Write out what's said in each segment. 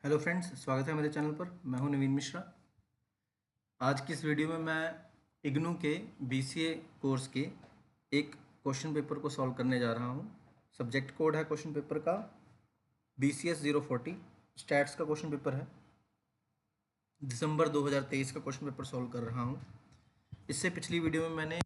Hello friends, स्वागत है मेरे चैनल पर। मैं हूं नवीन मिश्रा। आज की इस वीडियो में मैं इग्नू के बीसीए कोर्स के एक क्वेश्चन पेपर को सॉल्व करने जा रहा हूं। सब्जेक्ट कोड है क्वेश्चन पेपर का BCS 040। स्टैट्स का क्वेश्चन पेपर है। दिसंबर 2023 का क्वेश्चन पेपर सॉल्व कर रहा हूं। इससे पिछली वीडियो में मैंने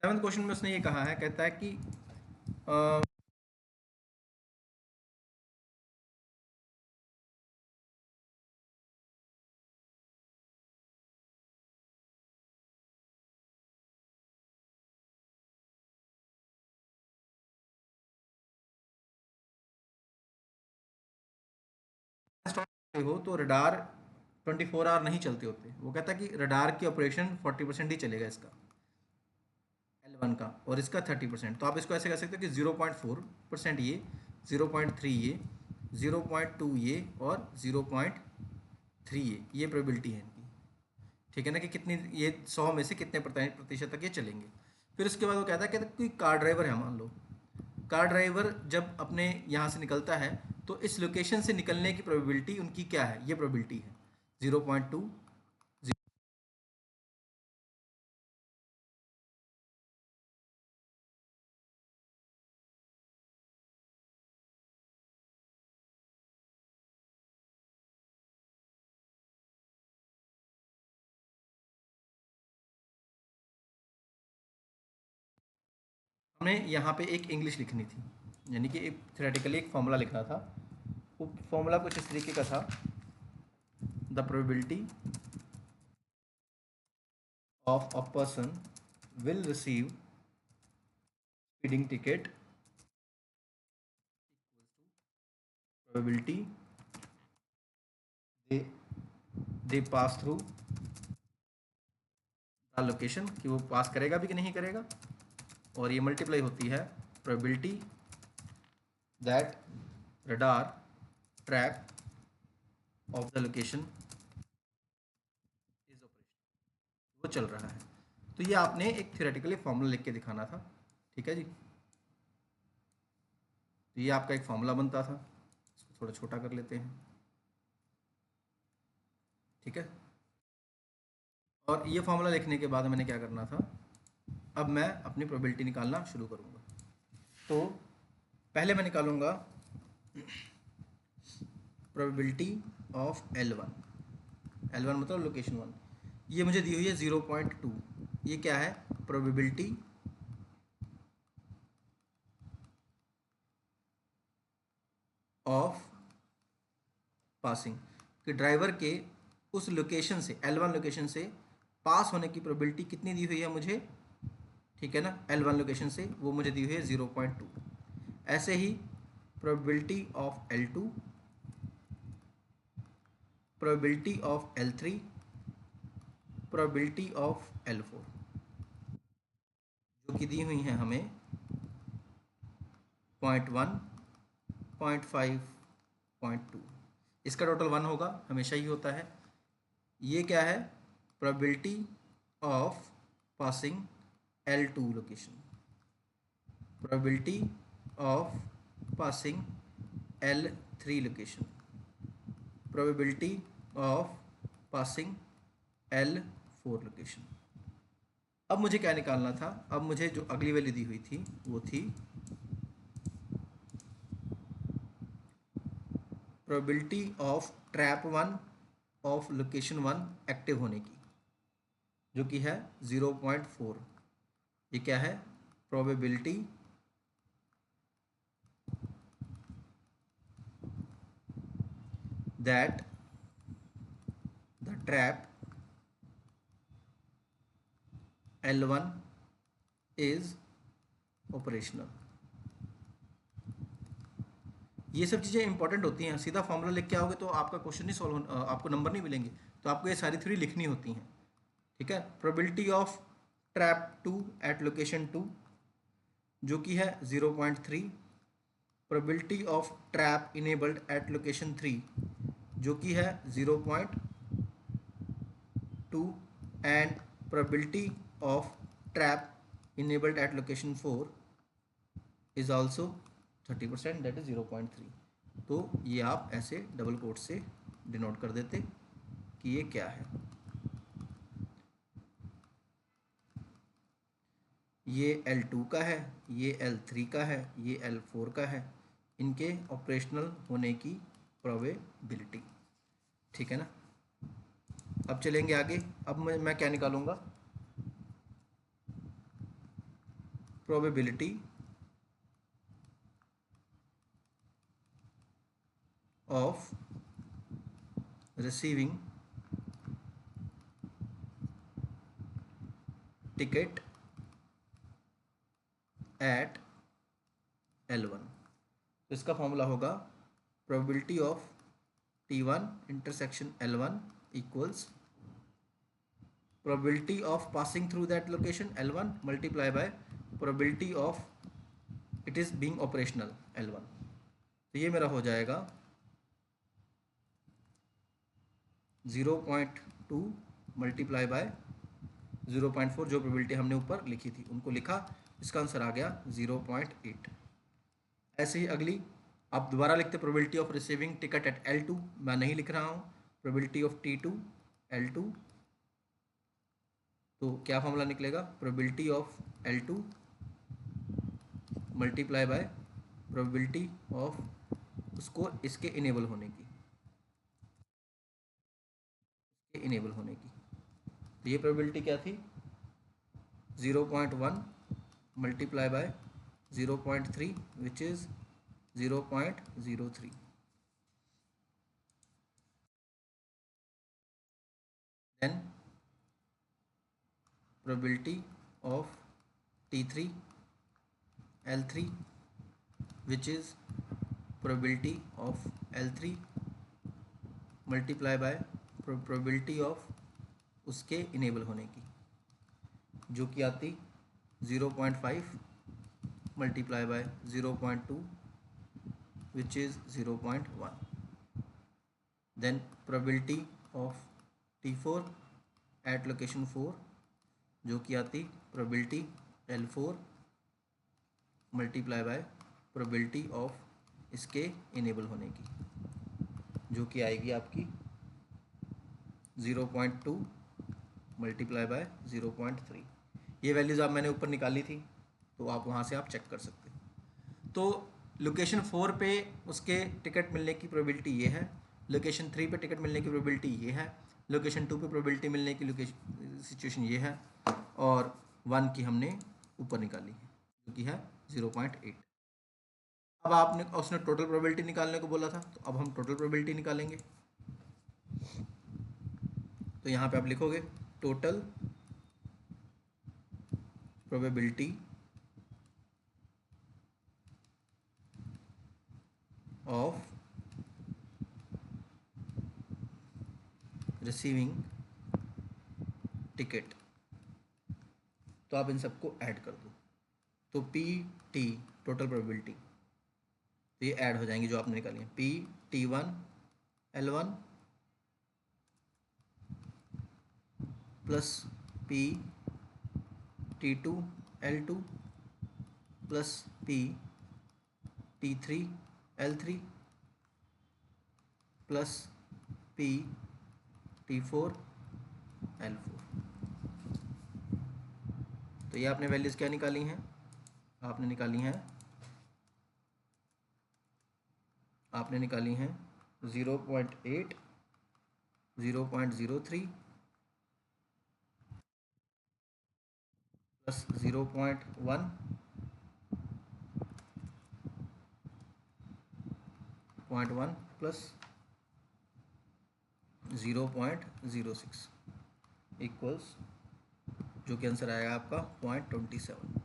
सेवन्थ क्वेश्चन में उसने ये कहा है, कहता है कि हो तो रडार 24 आवर नहीं चलते होते। वो कहता है कि रडार की ऑपरेशन 40% ही चलेगा इसका, L1 का, और इसका 30%। तो आप इसको ऐसे कह सकते हो कि 0.4% ये, 0.3 ये, 0.2 ये और 0.3 ये प्रोबेबिलिटी है इनकी। ठीक है ना, कि कितनी ये 100 में से कितने प्रतिशत तक ये चलेंगे। फिर उसके बाद वो कहता है कि कोई कार ड्राइवर है, मान लो कार ड्राइवर जब अपने यहाँ से निकलता है तो इस लोकेशन से निकलने की प्रोबेबिलिटी उनकी क्या है, ये प्रोबेबिलिटी है 0.2। हमने यहाँ पे एक इंग्लिश लिखनी थी, यानी कि एक थ्योरेटिकली एक फॉर्मूला लिखना था। वो फॉर्मूला कुछ इस तरीके का था: the probability of a person will receive speeding ticket probability they they pass through the location, कि वो पास करेगा भी कि नहीं करेगा, और ये मल्टीप्लाई होती है probability that radar track of the location is operation, वो चल रहा है। तो ये आपने एक थ्योरेटिकली फॉर्मूला लिख के दिखाना था। ठीक है जी। तो ये आपका एक फॉर्मूला बनता था। इसको थोड़ा छोटा कर लेते हैं। ठीक है। और ये फॉर्मूला लिखने के बाद मैंने क्या करना था, अब मैं अपनी प्रोबेबिलिटी निकालना शुरू करूँगा। तो पहले मैं निकालूंगा प्रोबेबिलिटी ऑफ L1 मतलब लोकेशन 1। ये मुझे दी हुई है 0.2। ये क्या है, प्रोबेबिलिटी ऑफ पासिंग, कि ड्राइवर के उस लोकेशन से, L1 लोकेशन से पास होने की प्रोबेबिलिटी कितनी दी हुई है मुझे। ठीक है ना, L1 लोकेशन से वो मुझे दी हुई है 0.2। ऐसे ही probability of L2, probability of L3, probability of L4, जो कि दी हुई हैं हमें 0.1, 0.5, 0.2। इसका टोटल 1 होगा, हमेशा ही होता है। ये क्या है, probability of passing L2 location, probability of passing L3 location, probability of passing L4 location. अब मुझे क्या निकालना था, अब मुझे जो अगली वैल्यू दी हुई थी वो थी probability of trap 1 of location 1 active होने की, जो कि है 0.4। ये क्या है, probability that the trap L1 is operational। ये सब चीज़ें इंपॉर्टेंट होती हैं। सीधा फॉर्मूला लिख के आओगे तो आपका क्वेश्चन नहीं सॉल्व आपको नंबर नहीं मिलेंगे, तो आपको ये सारी थ्योरी लिखनी होती हैं। ठीक है, probability of trap 2 at location 2 जो कि है 0.3, probability of trap enabled at location 3 जो कि है 0.2 and probability of trap enabled at location 4 is also 30%, that is 0.3। तो ये आप ऐसे डबल कोट से डिनोट कर देते कि ये क्या है। ये L2 का है, ये L3 का है, ये L4 का है, इनके ऑपरेशनल होने की प्रोबेबिलिटी। ठीक है ना। अब चलेंगे आगे। अब मैं क्या निकालूंगा, probability of receiving ticket at L1। तो इसका फॉर्मूला होगा probability of T1 intersection L1 equals probability of passing through that location L1 multiply by probability of it is being operational L1। तो ये मेरा हो जाएगा 0.2 मल्टीप्लाई बाय 0.4, जो probability हमने ऊपर लिखी थी उनको लिखा, इसका आंसर आ गया 0.8। ऐसे ही अगली आप दोबारा लिखते probability of receiving ticket at L2, मैं नहीं लिख रहा हूँ, प्रोबेबिलिटी ऑफ T2 L2। तो क्या फॉर्मूला निकलेगा, probability of L2 multiply by probability of उसको इसके इनेबल होने की, इनेबल होने की। तो ये प्रोबेबिलिटी क्या थी, 0.1 multiply by 0.3 which is 0.03। Then probability of T3 L3 which is probability of L3 multiply by probability of उसके इनेबल होने की, जो कि आती 0.5 multiply by 0.2 which is 0.1। Then probability of T4 at location 4 जो कि आती probability L4 multiply by probability of इसके इनेबल होने की, जो कि आएगी आपकी 0.2 मल्टीप्लाई बाय 0.3। ये वैल्यूज़ आप मैंने ऊपर निकाली थी, तो आप वहाँ से आप चेक कर सकते हैं। तो लोकेशन 4 पे उसके टिकट मिलने की प्रोबेबिलिटी ये है, लोकेशन 3 पे टिकट मिलने की प्रोबेबिलिटी ये है, लोकेशन 2 पे प्रोबेबिलिटी मिलने की सिचुएशन ये है, और 1 की हमने ऊपर निकाली है जो कि है 0.8। अब आपने उसने टोटल प्रोबेबिलिटी निकालने को बोला था, तो अब हम टोटल प्रोबेबिलिटी निकालेंगे। तो यहाँ पे आप लिखोगे total probability of receiving ticket. तो आप इन सबको ऐड कर दो, तो PT टोटल प्रोबेबिलिटी, तो ये ऐड हो जाएंगी जो आपने निकाली है, PT1 L1 plus PT2 L2 plus PT3 L3 plus PT4 L4। तो ये आपने वैल्यूज़ क्या निकाली हैं, आपने निकाली हैं 0.8, 0.03 प्लस 0.1, 0.1 प्लस 0.06 इक्वल्स, जो कि आंसर आएगा आपका 0.27।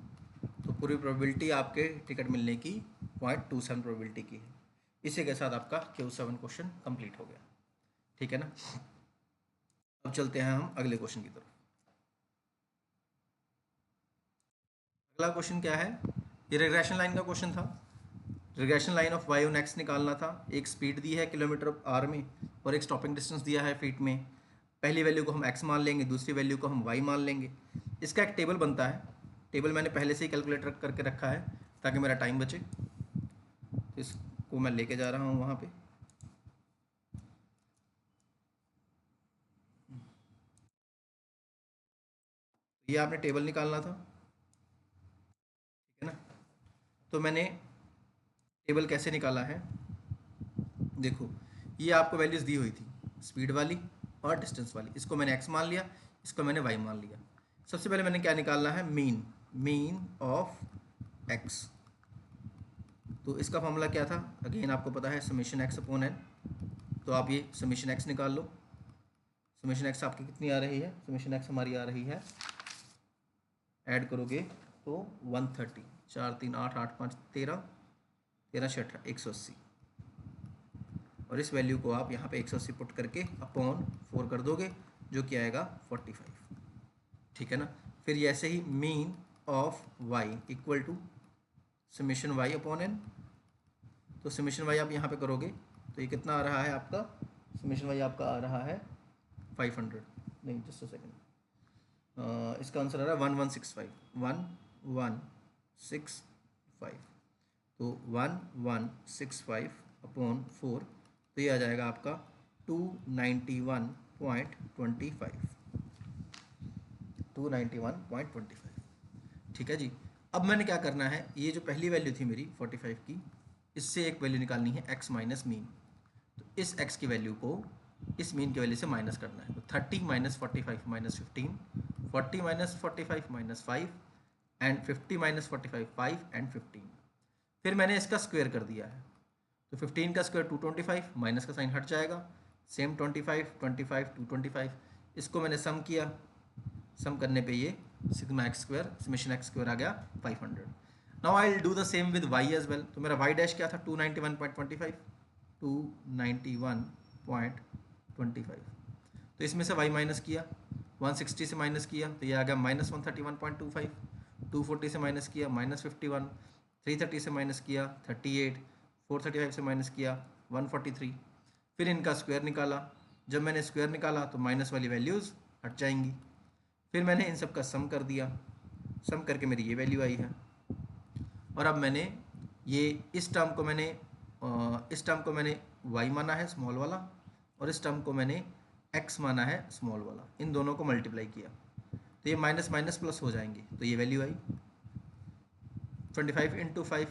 तो पूरी प्रोबेबिलिटी आपके टिकट मिलने की 0.27 प्रोबेबिलिटी की है। इसी के साथ आपका Q7 क्वेश्चन कंप्लीट हो गया। ठीक है ना। अब चलते हैं हम अगले क्वेश्चन की तरफ। अगला क्वेश्चन क्या है, ये रिग्रेशन लाइन का क्वेश्चन था। Regression line of y on x निकालना था। एक स्पीड दी है किलोमीटर आर में और एक स्टॉपिंग डिस्टेंस दिया है फीट में। पहली वैल्यू को हम एक्स मान लेंगे, दूसरी वैल्यू को हम वाई मान लेंगे। इसका एक टेबल बनता है। टेबल मैंने पहले से ही कैलकुलेटर करके रखा है ताकि मेरा टाइम बचे। तो इसको मैं लेके जा रहा हूँ वहाँ पे। ये आपने टेबल निकालना था, ठीक है ना। तो मैंने टेबल कैसे निकाला है, देखो ये आपको वैल्यूज़ दी हुई थी स्पीड वाली और डिस्टेंस वाली। इसको मैंने एक्स मान लिया, इसको मैंने वाई मान लिया। सबसे पहले मैंने क्या निकालना है, मीन ऑफ एक्स। तो इसका फॉर्मूला क्या था, अगेन आपको पता है समेशन एक्स अपॉन एन। तो आप ये समेशन एक्स निकाल लो। समेशन एक्स आपकी कितनी आ रही है, समेशन एक्स हमारी आ रही है, ऐड करोगे तो 130, 4 3 8 8 5 13, 13 6 18 180। और इस वैल्यू को आप यहाँ पे 180 पुट करके अपॉन 4 कर दोगे, जो कि आएगा 45। ठीक है ना। फिर ये ऐसे ही mean of Y equal to summation Y upon N. तो समेशन वाई आप यहाँ पे करोगे तो ये कितना आ रहा है आपका, समेशन वाई आपका आ रहा है 500, नहीं जस्ट अ सेकेंड, इसका आंसर आ रहा है 1165। तो 1165 अपॉन 4, तो ये आ जाएगा आपका 291.25, 291.25। ठीक है जी। अब मैंने क्या करना है, ये जो पहली वैल्यू थी मेरी 45 की, इससे एक वैल्यू निकालनी है x माइनस मीन। तो इस x की वैल्यू को इस मीन की वैल्यू से माइनस करना है। तो 30 minus 45 minus 15, 40 minus 45 minus 5 and 50 minus 45 5 and 15। फिर मैंने इसका स्क्वायर कर दिया है। तो 15 का स्क्वायर 225, माइनस का साइन हट जाएगा। सेम 25 25 225, इसको मैंने सम किया। सम करने पे ये sigma X square, summation X square आ गया 500। Now I will do the same with Y as well. तो मेरा वाई डैश क्या था, 291.25, 291.25। तो इसमें से वाई माइनस किया, 160 से माइनस किया तो ये आ गया माइनस 131.25, 240 से माइनस किया माइनस 51, 330 से माइनस किया 38, 435 से माइनस किया 143। फिर इनका स्क्वायर निकाला। जब मैंने स्क्वायर निकाला तो माइनस वाली वैल्यूज़ हट जाएंगी। फिर मैंने इन सब का सम कर दिया, सम करके मेरी ये वैल्यू आई है। और अब मैंने ये इस टर्म को मैंने y माना है स्मॉल वाला, और इस टर्म को मैंने x माना है स्मॉल वाला। इन दोनों को मल्टीप्लाई किया तो ये माइनस माइनस प्लस हो जाएंगे, तो ये वैल्यू आई 25 इंटू 5,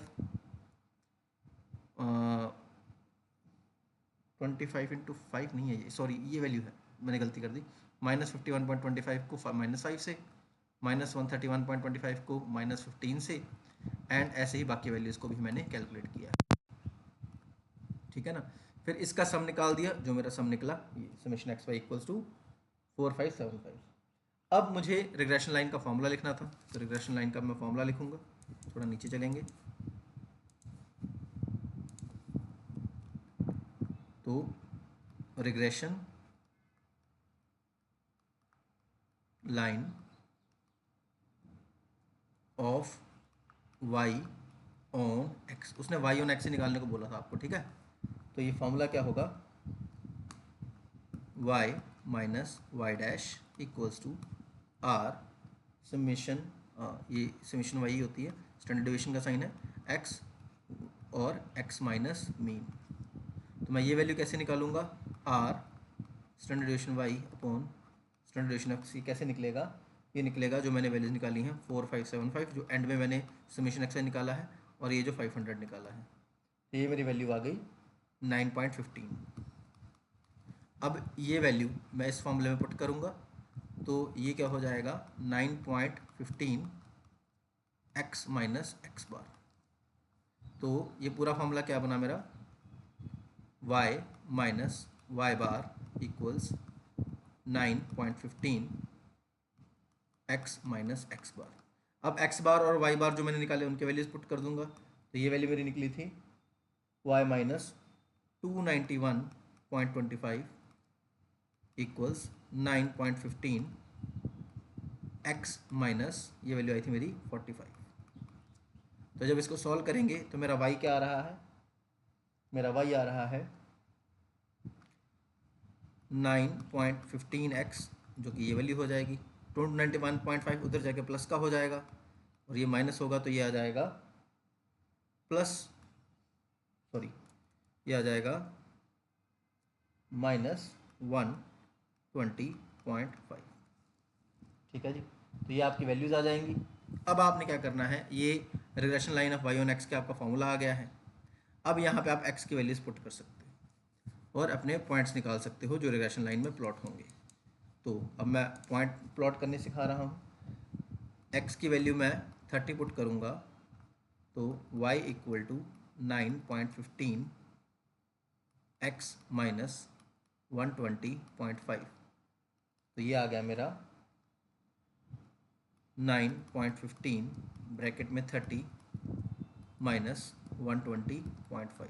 25 इंटू 5 नहीं है ये, सॉरी ये वैल्यू है, मैंने गलती कर दी। माइनस 51.25 को माइनस 5 से, माइनस 131.25 को माइनस 15 से, एंड ऐसे ही बाकी वैल्यूज़ को भी मैंने कैलकुलेट किया। ठीक है ना। फिर इसका सम निकाल दिया, जो मेरा सम निकला ये summation x y equals to 4575। अब मुझे रिग्रेशन लाइन का फॉर्मूला लिखना था। तो रिग्रेशन लाइन का मैं फॉर्मूला लिखूंगा, थोड़ा नीचे चलेंगे। तो regression line of y on x, उसने वाई ऑन एक्स से निकालने को बोला था आपको, ठीक है। तो ये फॉर्मूला क्या होगा, y minus y dash equals to r summation, ये समेशन वाई होती है, स्टैंडर्ड डेविएशन का साइन है, एक्स और एक्स माइनस मीन। तो मैं ये वैल्यू कैसे निकालूंगा, r standard deviation y upon standard deviation x. ये कैसे निकलेगा, ये निकलेगा जो मैंने वैल्यूज निकाली हैं 4575, जो एंड में मैंने समेशन एक्स निकाला है, और ये जो 500 निकाला है। तो ये मेरी वैल्यू आ गई 9.15। अब ये वैल्यू मैं इस फॉर्मूले में पुट करूँगा तो ये क्या हो जाएगा 9.15 एक्स माइनस एक्स बार। तो ये पूरा फॉर्मूला क्या बना मेरा, y माइनस वाई बार इक्वल्स 9.15 x माइनस एक्स बार। अब x बार और y बार जो मैंने निकाले उनके वैल्यूज पुट कर दूंगा, तो ये वैल्यू मेरी निकली थी y minus 291.25 equals 9.15 x minus ये वैल्यू आई थी मेरी 45। तो जब इसको सॉल्व करेंगे तो मेरा y क्या आ रहा है, मेरा y आ रहा है 9.15x, जो कि ये वैल्यू हो जाएगी 291.5, उधर जाके प्लस का हो जाएगा और ये माइनस होगा तो ये आ जाएगा प्लस, सॉरी ये आ जाएगा माइनस 120.5। ठीक है जी, तो ये आपकी वैल्यूज़ आ जाएंगी। अब आपने क्या करना है, ये regression line of y on x का आपका फॉर्मूला आ गया है। अब यहाँ पे आप x की वैल्यूज़ पुट कर सकते हो और अपने पॉइंट्स निकाल सकते हो जो रिग्रेशन लाइन में प्लॉट होंगे। तो अब मैं पॉइंट प्लॉट करने सिखा रहा हूँ। x की वैल्यू मैं 30 पुट करूँगा तो y equal to 9.15 x minus 120.5, तो ये आ गया मेरा 9.15 ब्रैकेट में 30 माइनस 120.5।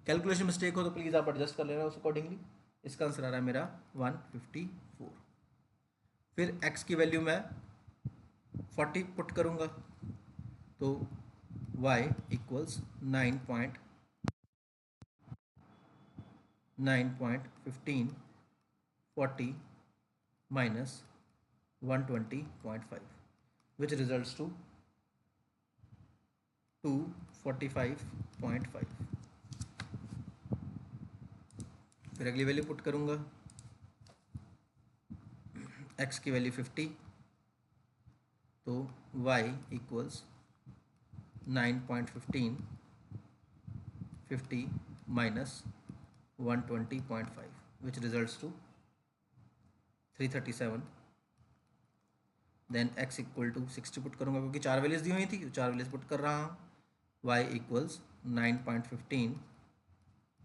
कैलकुलेशन मिस्टेक हो तो प्लीज़ आप एडजस्ट कर लेना उस अकॉर्डिंगली। इसका आंसर आ रहा है मेरा 154। फिर x की वैल्यू मैं 40 पुट करूँगा तो y equals 9.15 40 minus 120.5 which results to 245.5। फिर अगली वैल्यू पुट करूँगा, x की वैल्यू 50 तो y equals 9.15 50 minus 120.5 which results to 337। Then x equal to 60 put करूँगा क्योंकि चार वैल्यूज दी हुई थी तो चार वैल्यूज पुट कर रहा हूँ। y इक्वल्स 9.15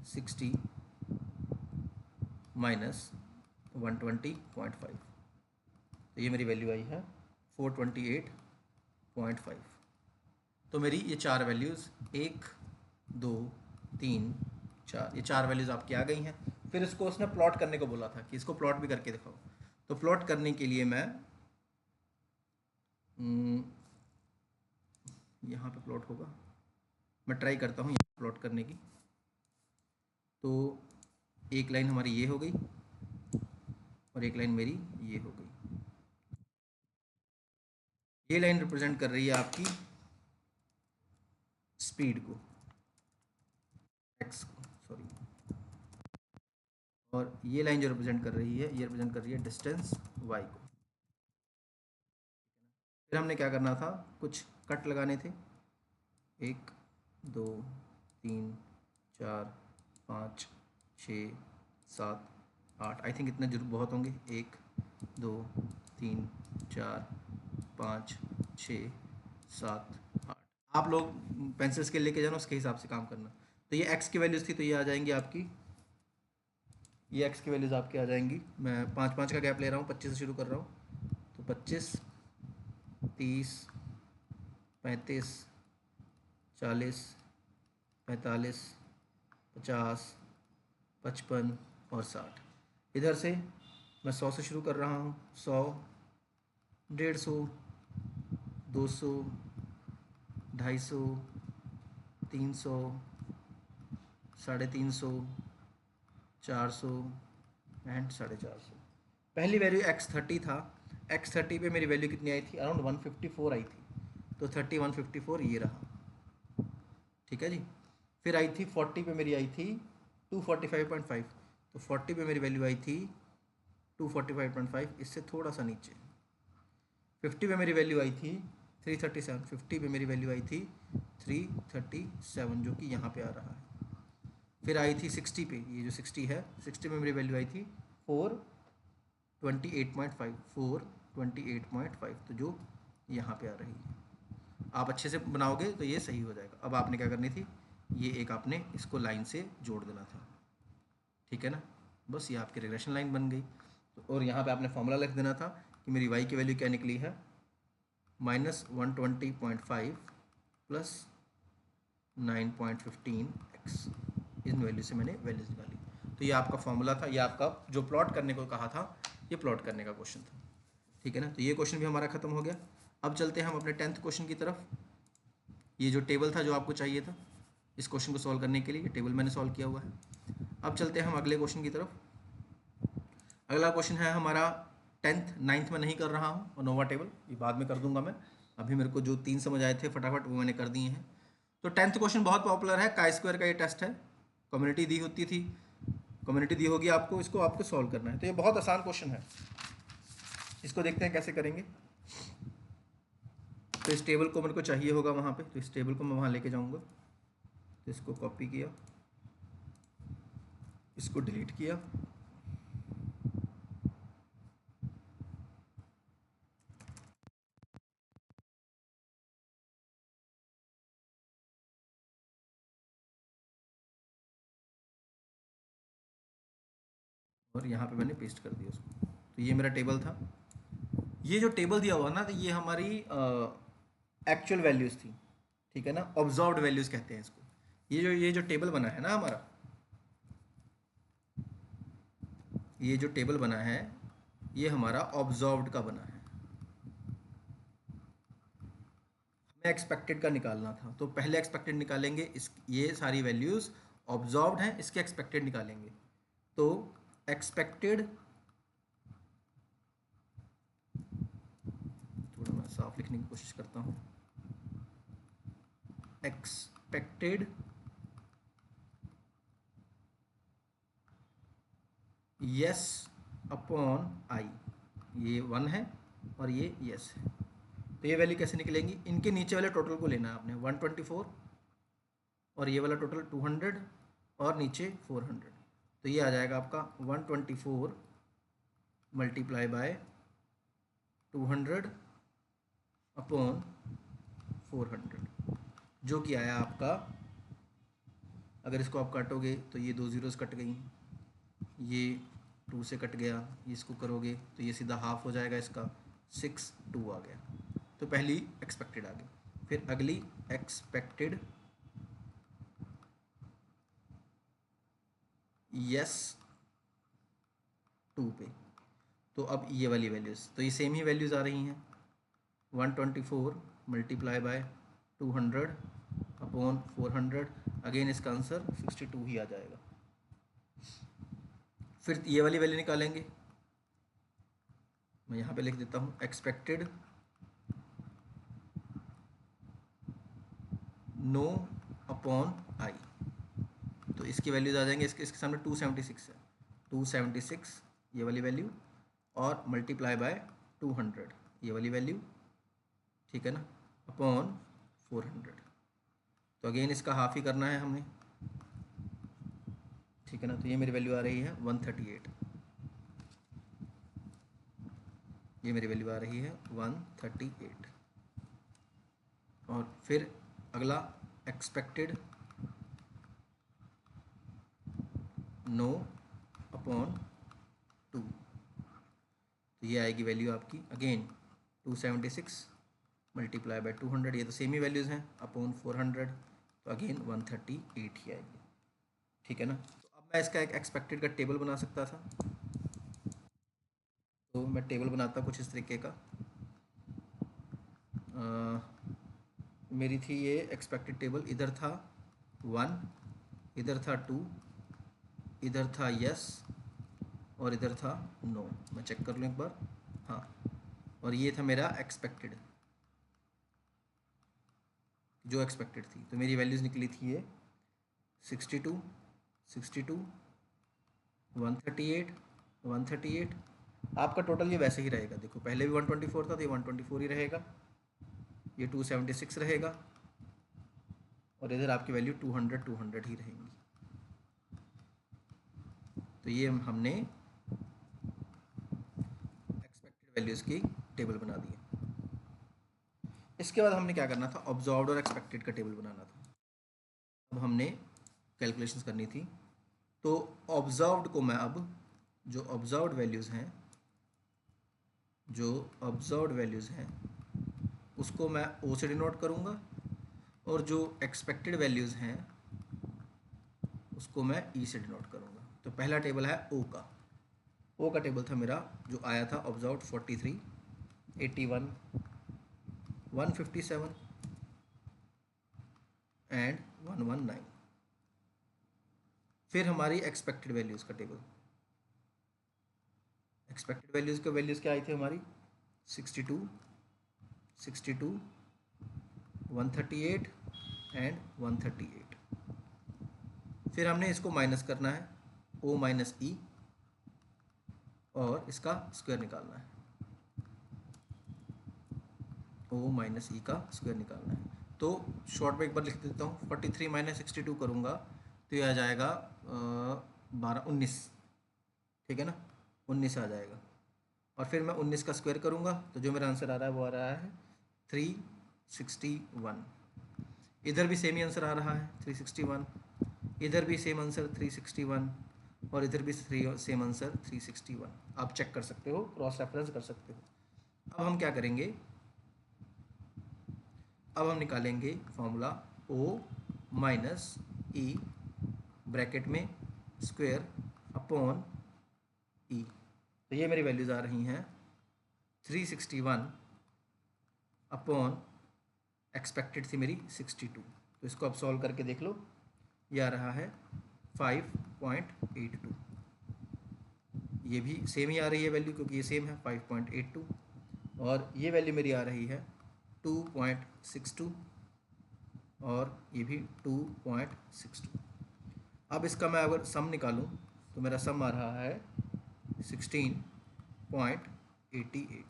60 माइनस 120.5, तो ये मेरी वैल्यू आई है 428.5। तो मेरी ये चार वैल्यूज़ 1 2 3 4, ये चार वैल्यूज़ आपकी आ गई हैं। फिर इसको उसने प्लॉट करने को बोला था कि इसको प्लॉट भी करके दिखाओ। तो प्लॉट करने के लिए मैं यहाँ पे प्लॉट होगा, मैं ट्राई करता हूँ यहाँ प्लॉट करने की। तो एक लाइन हमारी ये हो गई और एक लाइन मेरी ये हो गई। ये लाइन रिप्रेजेंट कर रही है आपकी स्पीड को, एक्स को, सॉरी, और ये लाइन जो रिप्रेजेंट कर रही है ये रिप्रेजेंट कर रही है डिस्टेंस वाई को। फिर हमने क्या करना था, कुछ कट लगाने थे, 1 2 3 4 5 6 7 8, आई थिंक इतने जरूर बहुत होंगे, 1 2 3 4 5 6 7 8। आप लोग पेंसिल स्केल लेके जाना, उसके हिसाब से काम करना। तो ये x की वैल्यूज़ थी तो ये आ जाएंगी आपकी, ये x की वैल्यूज़ आपकी आ जाएंगी। मैं 5 5 का गैप ले रहा हूँ, 25 से शुरू कर रहा हूँ। तो 25 30 35 40 45 50 55 और 60। इधर से मैं 100 से शुरू कर रहा हूँ, 100 150 200 250 300 350 400 एंड 450। पहली वैल्यू x30 था, x30 पे मेरी वैल्यू कितनी आई थी, अराउंड 154 आई थी, तो 30 154 ये रहा। ठीक है जी। फिर आई थी 40 पे मेरी आई थी 245.5, तो 40 पे मेरी वैल्यू आई थी 245.5, इससे थोड़ा सा नीचे। 50 पे मेरी वैल्यू आई थी 337, 50 पे मेरी वैल्यू आई थी 337 जो कि यहाँ पे आ रहा है। फिर आई थी 60 पे, ये जो 60 है, 60 पे मेरी वैल्यू आई थी 428.5, 428.5, तो जो यहाँ पे आ रही है। आप अच्छे से बनाओगे तो ये सही हो जाएगा। अब आपने क्या करनी थी, ये एक आपने इसको लाइन से जोड़ देना था, ठीक है ना। बस ये आपकी रिग्रेशन लाइन बन गई। और यहाँ पे आपने फॉर्मूला लिख देना था कि मेरी y की वैल्यू क्या निकली है, -120.5 प्लस 9.15x। इन वैल्यू से मैंने वैल्यूज निकाली। तो ये आपका फॉर्मूला था, ये आपका जो प्लॉट करने को कहा था, ये प्लॉट करने का क्वेश्चन था। ठीक है ना, तो ये क्वेश्चन भी हमारा खत्म हो गया। अब चलते हैं हम अपने 10th क्वेश्चन की तरफ। ये जो टेबल था जो आपको चाहिए था इस क्वेश्चन को सॉल्व करने के लिए, ये टेबल मैंने सॉल्व किया हुआ है। अब चलते हैं हम अगले क्वेश्चन की तरफ। अगला क्वेश्चन है हमारा 10th, 9th में नहीं कर रहा हूँ, और नोवा टेबल ये बाद में कर दूंगा मैं। अभी मेरे को जो 3 समझ आए थे फटाफट वो मैंने कर दिए हैं। तो 10th क्वेश्चन बहुत पॉपुलर है, काई स्क्वायर का ये टेस्ट है, कम्युनिटी दी होती थी, कम्युनिटी दी होगी आपको, इसको आपको सॉल्व करना है। तो ये बहुत आसान क्वेश्चन है, इसको देखते हैं कैसे करेंगे। तो इस टेबल को मेरे को चाहिए होगा वहाँ पे, तो इस टेबल को मैं वहाँ लेके जाऊँगा। तो इसको कॉपी किया, इसको डिलीट किया, और यहाँ पे मैंने पेस्ट कर दिया उसको। तो ये मेरा टेबल था। ये जो टेबल दिया हुआ ना, तो ये हमारी एक्चुअल वैल्यूज़ थी, ठीक है ना, ऑब्जर्व्ड वैल्यूज़ कहते हैं इसको। ये जो टेबल बना है ना हमारा, ये जो टेबल बना है ये हमारा ऑब्जर्व्ड का बना है। हमें एक्सपेक्टेड का निकालना था, तो पहले एक्सपेक्टेड निकालेंगे, इस ये सारी वैल्यूज़ ऑब्जर्व्ड हैं, इसके एक्सपेक्टेड निकालेंगे। तो एक्सपेक्टेड, थोड़ा मैं साफ लिखने की कोशिश करता हूँ, एक्सपेक्टेड यस अपॉन आई, ये 1 है और ये यस है। तो ये वैल्यू कैसे निकलेंगी, इनके नीचे वाले टोटल को लेना है आपने, 124 और ये वाला टोटल 200 और नीचे 400। तो ये आ जाएगा आपका 124 मल्टीप्लाई बाय 200 अपॉन 400, जो कि आया आपका, अगर इसको आप काटोगे तो ये 2 ज़ीरोज़ कट गई, ये 2 से कट गया, इसको करोगे तो ये सीधा हाफ हो जाएगा इसका, 62 आ गया। तो पहली एक्सपेक्टेड आ गई। फिर अगली एक्सपेक्टेड यस 2 पे, तो अब ये वाली वैल्यूज़, तो ये सेम ही वैल्यूज़ आ रही हैं, 124 मल्टीप्लाई बाय 200 अपॉन 400, अगेन इसका आंसर 62 ही आ जाएगा। फिर ये वाली वैल्यू निकालेंगे, मैं यहाँ पे लिख देता हूँ एक्सपेक्टेड नो अपॉन आई, तो इसकी वैल्यूज आ जाएंगे, इसके सामने 276 है, 276 ये वाली वैल्यू, और मल्टीप्लाई बाय 200 ये वाली वैल्यू, ठीक है ना, अपॉन 400। तो अगेन इसका हाफ ही करना है हमने, ठीक है ना। तो ये मेरी वैल्यू आ रही है 138, ये मेरी वैल्यू आ रही है 138। और फिर अगला एक्सपेक्टेड नो अपॉन 2, तो ये आएगी वैल्यू आपकी अगेन 276 मल्टीप्लाई बाय 200, ये तो सेम ही वैल्यूज़ हैं, अपॉन 400, तो अगेन 138 ही आएगी, ठीक है ना। तो अब मैं इसका एक एक्सपेक्टेड का टेबल बना सकता था, तो मैं टेबल बनाता कुछ इस तरीके का। मेरी थी ये एक्सपेक्टेड टेबल, इधर था 1, इधर था 2, इधर था यस और इधर था नो। मैं चेक कर लूँ एक बार, हाँ, और ये था मेरा एक्सपेक्टेड, जो एक्सपेक्टेड थी। तो मेरी वैल्यूज़ निकली थी ये 62, 62, 138, 138। आपका टोटल ये वैसे ही रहेगा, देखो पहले भी 124 था तो ये 124 ही रहेगा, ये 276 रहेगा, और इधर आपकी वैल्यू 200 200 ही रहेंगी। तो ये हमने एक्सपेक्टेड वैल्यूज़ की टेबल बना दी है। इसके बाद हमने क्या करना था, ऑब्जर्व्ड और एक्सपेक्टेड का टेबल बनाना था। अब हमने कैलकुलेशंस करनी थी। तो ऑब्जर्व्ड को मैं अब जो ऑब्जर्व्ड वैल्यूज़ हैं उसको मैं ओ से डिनोट करूँगा, और जो एक्सपेक्टेड वैल्यूज़ हैं उसको मैं ई से डिनोट करूँगा। तो पहला टेबल है ओ का टेबल था मेरा जो आया था ऑब्जर्व्ड 43, 81, 157 एंड 119। फिर हमारी एक्सपेक्टेड वैल्यूज़ का टेबल, एक्सपेक्टेड वैल्यूज़ के वैल्यूज़ क्या आई थी हमारी 62, 62, 138 एंड 138। फिर हमने इसको माइनस करना है ओ माइनस ई और इसका स्क्वायर निकालना है, ओ माइनस ई का स्क्वायर निकालना है। तो शॉर्ट में एक बार लिख देता हूँ, 43 माइनस 62 करूँगा तो ये आ जाएगा 19, ठीक है ना, 19 आ जाएगा। और फिर मैं 19 का स्क्वायर करूँगा तो जो मेरा आंसर आ रहा है वो आ रहा है 361। इधर भी सेम ही आंसर आ रहा है 361, इधर भी सेम आंसर 361 और इधर भी सेम आंसर 361। आप चेक कर सकते हो, क्रॉस रेफरेंस कर सकते हो। अब हम क्या करेंगे, अब हम निकालेंगे formula o minus e bracket में स्क्वायर अपॉन ई। तो ये मेरी वैल्यूज़ आ रही हैं 361 अपॉन एक्सपेक्टेड थी मेरी 62। तो इसको अब सॉल्व करके देख लो, ये आ रहा है 5.82। ये भी सेम ही आ रही है वैल्यू क्योंकि ये सेम है 5.82, और ये वैल्यू मेरी आ रही है 2.62 और ये भी 2.62। अब इसका मैं अगर सम निकालूं तो मेरा सम आ रहा है 16.88।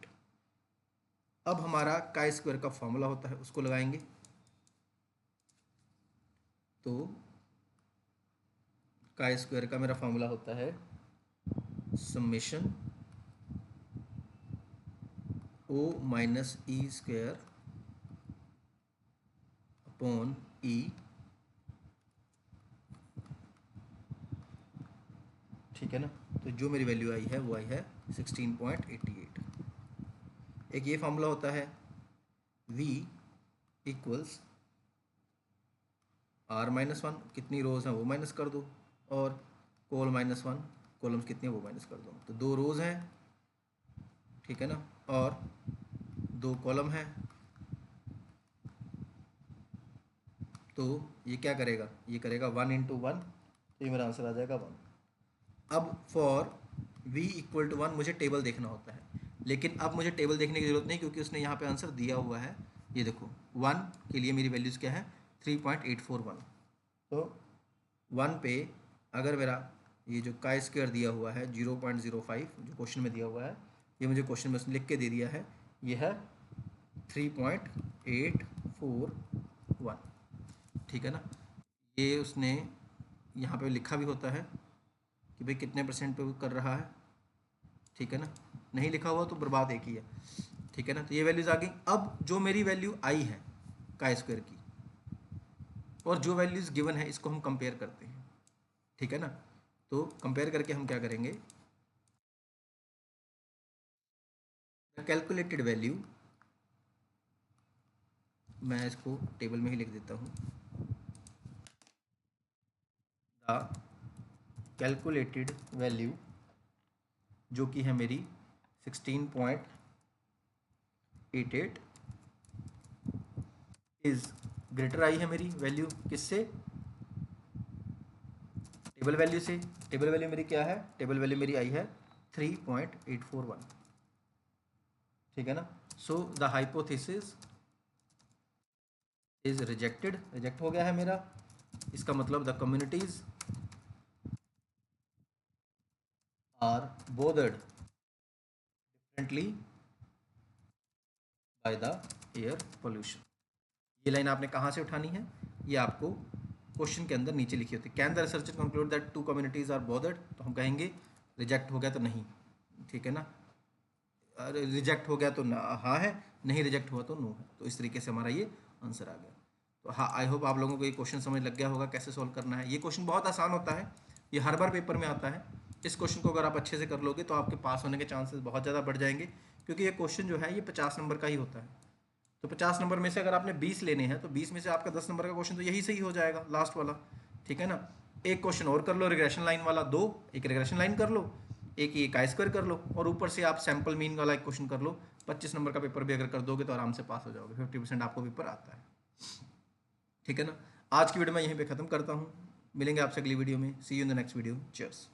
अब हमारा काई स्क्वायर का फॉर्मूला होता है उसको लगाएंगे। तो काई स्क्वायर का मेरा फॉर्मूला होता है समेशन ओ माइनस ई स्क्वायर अपॉन ई, ठीक है ना। तो जो मेरी वैल्यू आई है वो आई है 16.88। एक ये फॉर्मूला होता है v इक्वल्स r माइनस 1, कितनी रोज़ हैं वो माइनस कर दो, और कोल माइनस 1, कॉलम्स कितनी है वो माइनस कर दो। तो 2 रोज़ हैं, ठीक है ना, और 2 कॉलम हैं। तो ये क्या करेगा, ये करेगा 1 इंटू 1, तो ये मेरा आंसर आ जाएगा 1। अब फॉर v इक्वल टू 1 मुझे टेबल देखना होता है, लेकिन अब मुझे टेबल देखने की ज़रूरत नहीं क्योंकि उसने यहाँ पे आंसर दिया हुआ है। ये देखो 1 के लिए मेरी वैल्यूज़ क्या है 3.841। तो 1 पे अगर मेरा ये जो काई स्क्वायर दिया हुआ है 0.05 जो क्वेश्चन में दिया हुआ है, ये मुझे क्वेश्चन में उसने लिख के दे दिया है, ये है 3.841, ठीक है ना। ये उसने यहाँ पे लिखा भी होता है कि भाई कितने परसेंट पे कर रहा है, ठीक है ना। नहीं लिखा हुआ तो बर्बाद एक ही है, ठीक है ना। तो ये वैल्यूज़ आ गई। अब जो मेरी वैल्यू आई है काई स्क्वायर की और जो वैल्यूज़ गिवन है इसको हम कंपेयर करते हैं, ठीक है ना। तो कंपेयर करके हम क्या करेंगे, कैलकुलेटेड वैल्यू, मैं इसको टेबल में ही लिख देता हूँ, द कैलकुलेटेड वैल्यू जो कि है मेरी 16.88 इज़ ग्रेटर आई है मेरी वैल्यू किससे, टेबल वैल्यू से। टेबल वैल्यू मेरी क्या है, टेबल वैल्यू मेरी आई है 3.841, ठीक है ना। So the hypothesis is rejected, reject हो गया है मेरा। इसका मतलब the communities are bothered differently by the air pollution. ये लाइन आपने कहाँ से उठानी है, ये आपको क्वेश्चन के अंदर नीचे लिखी होती है। Can the researcher conclude that 2 communities are bothered, तो हम कहेंगे रिजेक्ट हो गया तो नहीं, ठीक है ना। रिजेक्ट हो गया तो ना हाँ है, नहीं रिजेक्ट हुआ तो नो है। तो इस तरीके से हमारा ये आंसर आ गया। तो हाँ, आई होप आप लोगों को ये क्वेश्चन समझ लग गया होगा कैसे सॉल्व करना है। ये क्वेश्चन बहुत आसान होता है, ये हर बार पेपर में आता है। इस क्वेश्चन को अगर आप अच्छे से कर लोगे तो आपके पास होने के चांसेस बहुत ज़्यादा बढ़ जाएंगे, क्योंकि ये क्वेश्चन जो है ये 50 नंबर का ही होता है। तो 50 नंबर में से अगर आपने 20 लेने हैं तो 20 में से आपका 10 नंबर का क्वेश्चन तो यही सही हो जाएगा, लास्ट वाला। ठीक है ना। एक क्वेश्चन और कर लो रिग्रेशन लाइन वाला, दो, एक रिग्रेशन लाइन कर लो, एक ये काय स्क्वायर कर लो, और ऊपर से आप सैम्पल मीन वाला एक क्वेश्चन कर लो। 25 नंबर का पेपर भी अगर कर दोगे तो आराम से पास हो जाओगे, 50% आपको पेपर आता है। ठीक है ना। आज की वीडियो मैं यहीं पे ख़त्म करता हूँ, मिलेंगे आपसे अगली वीडियो में। See you in the next video, cheers.